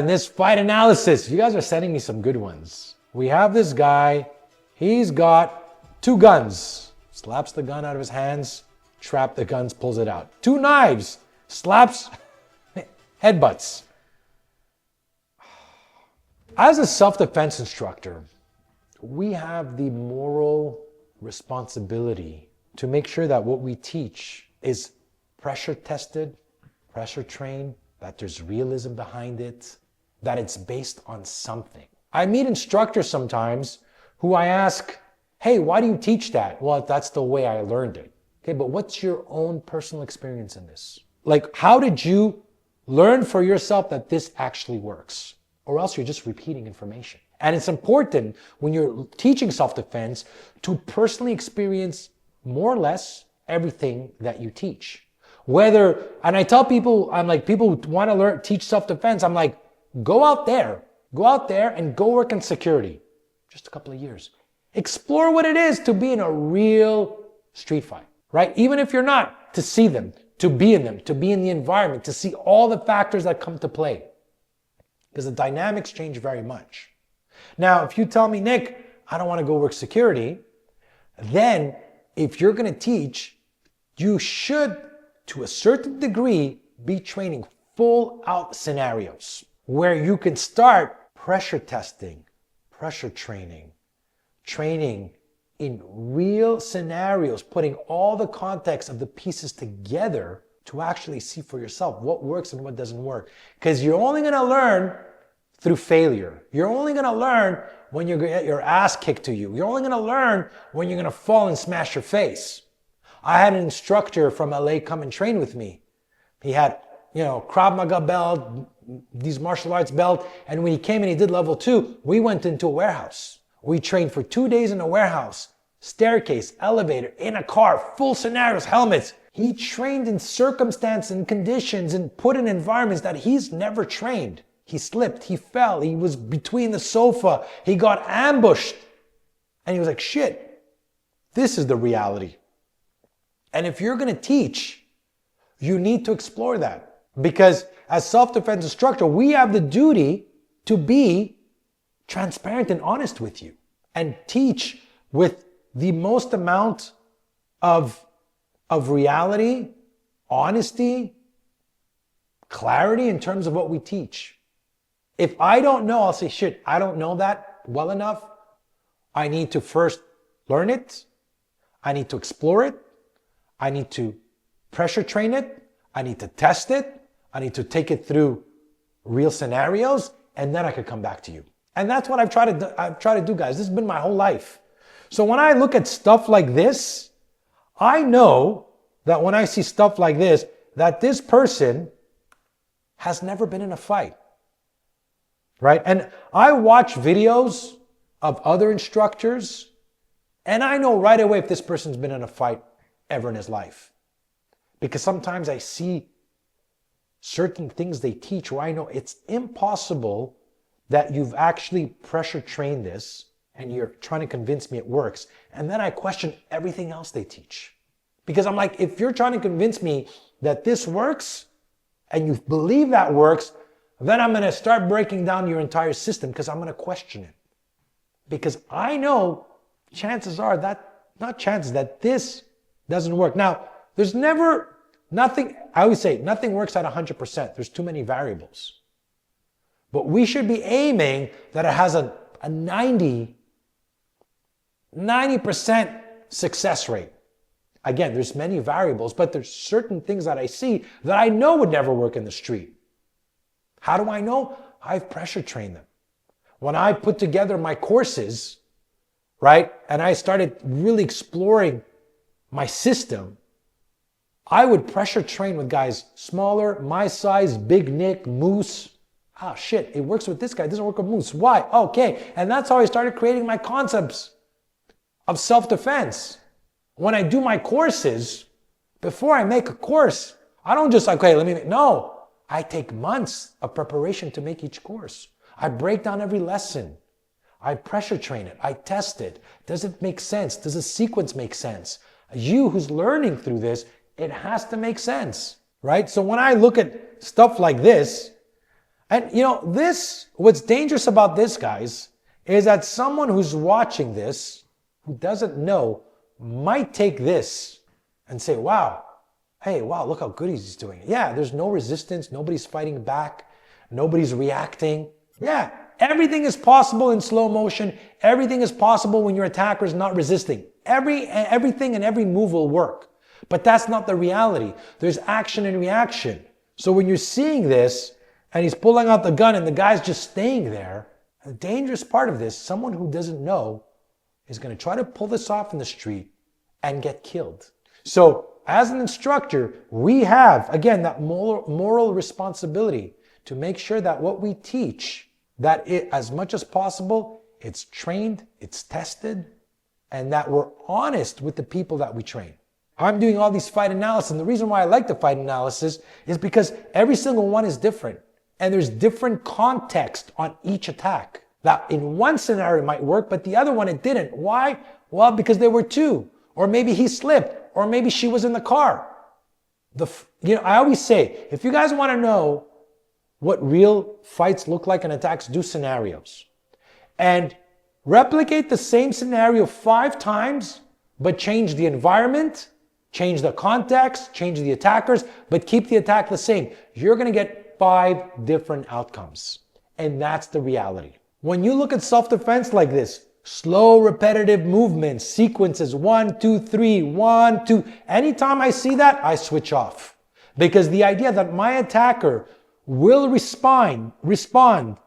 In this fight analysis, you guys are sending me some good ones. We have this guy, he's got 2 guns. Slaps the gun out of his hands, trap the guns, pulls it out. 2 knives, slaps, headbutts. As a self-defense instructor, we have the moral responsibility to make sure that what we teach is pressure tested, pressure trained, that there's realism behind it, that it's based on something. I meet instructors sometimes who I ask, hey, why do you teach that? Well, that's the way I learned it. Okay, but what's your own personal experience in this? Like, how did you learn for yourself that this actually works? Or else you're just repeating information. And it's important when you're teaching self-defense to personally experience more or less everything that you teach. Whether, and I tell people, I'm like, people who want to teach self-defense, I'm like, go out there and go work in security. Just a couple of years. Explore what it is to be in a real street fight, right? Even if you're not, to see them, to be in them, to be in the environment, to see all the factors that come to play. Because the dynamics change very much. Now, if you tell me, Nick, I don't want to go work security, then if you're going to teach, you should, to a certain degree, be training full out scenarios where you can start pressure testing, pressure training, training in real scenarios, putting all the context of the pieces together to actually see for yourself what works and what doesn't work. Because you're only going to learn through failure. You're only going to learn when you get your ass kicked to you. You're only going to learn when you're going to fall and smash your face. I had an instructor from LA come and train with me. He had, Krav Maga belt, these martial arts belt. And when he came and he did level 2, we went into a warehouse. We trained for 2 days in a warehouse, staircase, elevator, in a car, full scenarios, helmets. He trained in circumstances and conditions and put in environments that he's never trained. He slipped, he fell, he was between the sofa, he got ambushed. And he was like, shit, this is the reality. And if you're going to teach, you need to explore that. Because as self-defense instructor, we have the duty to be transparent and honest with you and teach with the most amount of reality, honesty, clarity in terms of what we teach. If I don't know, I'll say, shit, I don't know that well enough. I need to first learn it. I need to explore it. I need to pressure train it. I need to test it. I need to take it through real scenarios, and then I could come back to you. And that's what I've tried to do, guys. This has been my whole life. So when I look at stuff like this, I know that when I see stuff like this, that this person has never been in a fight, right? And I watch videos of other instructors, and I know right away if this person's been in a fight ever in his life. Because sometimes I see certain things they teach where I know it's impossible that you've actually pressure trained this and you're trying to convince me it works. And then I question everything else they teach. Because I'm like, if you're trying to convince me that this works and you believe that works, then I'm going to start breaking down your entire system because I'm going to question it. Because I know chances are that this doesn't work. Now, there's nothing, I always say nothing works at 100%. There's too many variables. But we should be aiming that it has a 90% success rate. Again, there's many variables, but there's certain things that I see that I know would never work in the street. How do I know? I've pressure trained them. When I put together my courses, right, and I started really exploring my system, I would pressure train with guys smaller, my size, Big Nick, Moose. Ah, shit, it works with this guy, it doesn't work with Moose. Why? Okay, and that's how I started creating my concepts of self-defense. When I do my courses, before I make a course, I don't just like, okay, no. I take months of preparation to make each course. I break down every lesson. I pressure train it. I test it. Does it make sense? Does the sequence make sense? You who's learning through this, it has to make sense, right? So when I look at stuff like this, And what's dangerous about this, guys, is that someone who's watching this, who doesn't know, might take this and say, wow, hey, wow, look how good he's doing it. Yeah, there's no resistance. Nobody's fighting back. Nobody's reacting. Yeah, everything is possible in slow motion. Everything is possible when your attacker is not resisting. Everything and every move will work. But that's not the reality. There's action and reaction. So when you're seeing this and he's pulling out the gun and the guy's just staying there, the dangerous part of this, someone who doesn't know is going to try to pull this off in the street and get killed. So as an instructor, we have, again, that moral responsibility to make sure that what we teach, that as much as possible, it's trained, it's tested, and that we're honest with the people that we train. I'm doing all these fight analysis, and the reason why I like the fight analysis is because every single one is different, and there's different context on each attack. That in one scenario it might work, but the other one it didn't. Why? Well, because there were two, or maybe he slipped, or maybe she was in the car. I always say, if you guys want to know what real fights look like in attacks, do scenarios. And replicate the same scenario 5 times, but change the environment, change the context, change the attackers, but keep the attack the same. You're going to get 5 different outcomes. And that's the reality. When you look at self-defense like this, slow, repetitive movements, sequences, 1, 2, 3, 1, 2. Anytime I see that, I switch off. Because the idea that my attacker will respond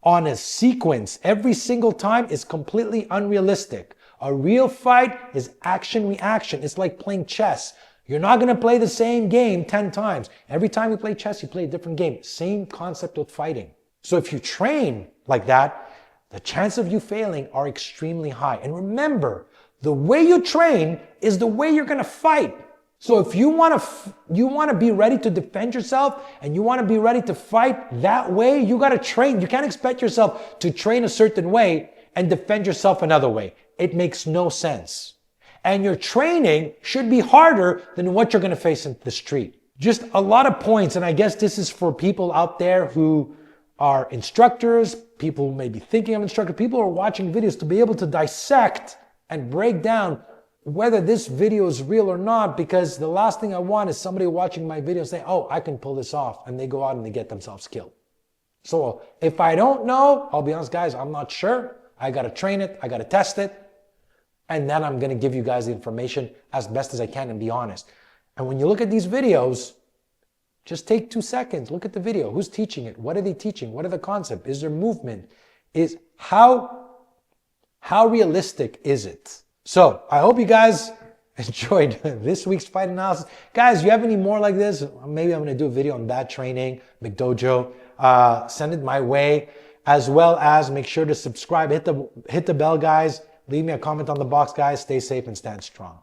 on a sequence every single time is completely unrealistic. A real fight is action-reaction. It's like playing chess. You're not going to play the same game 10 times. Every time you play chess, you play a different game. Same concept with fighting. So if you train like that, the chance of you failing are extremely high. And remember, the way you train is the way you're going to fight. So if you want to be ready to defend yourself and you want to be ready to fight that way, you got to train. You can't expect yourself to train a certain way and defend yourself another way. It makes no sense. And your training should be harder than what you're going to face in the street. Just a lot of points, and I guess this is for people out there who are instructors, people who may be thinking of instructors, people who are watching videos, to be able to dissect and break down whether this video is real or not, because the last thing I want is somebody watching my video saying, oh, I can pull this off, and they go out and they get themselves killed. So if I don't know, I'll be honest, guys, I'm not sure. I got to train it. I got to test it. And then I'm going to give you guys the information as best as I can and be honest. And when you look at these videos, just take 2 seconds. Look at the video. Who's teaching it? What are they teaching? What are the concepts? Is there movement? Is how realistic is it? So I hope you guys enjoyed this week's fight analysis. Guys, if you have any more like this, maybe I'm going to do a video on that training, McDojo. Send it my way, as well as make sure to subscribe. Hit the bell, guys. Leave me a comment on the box, guys. Stay safe and stand strong.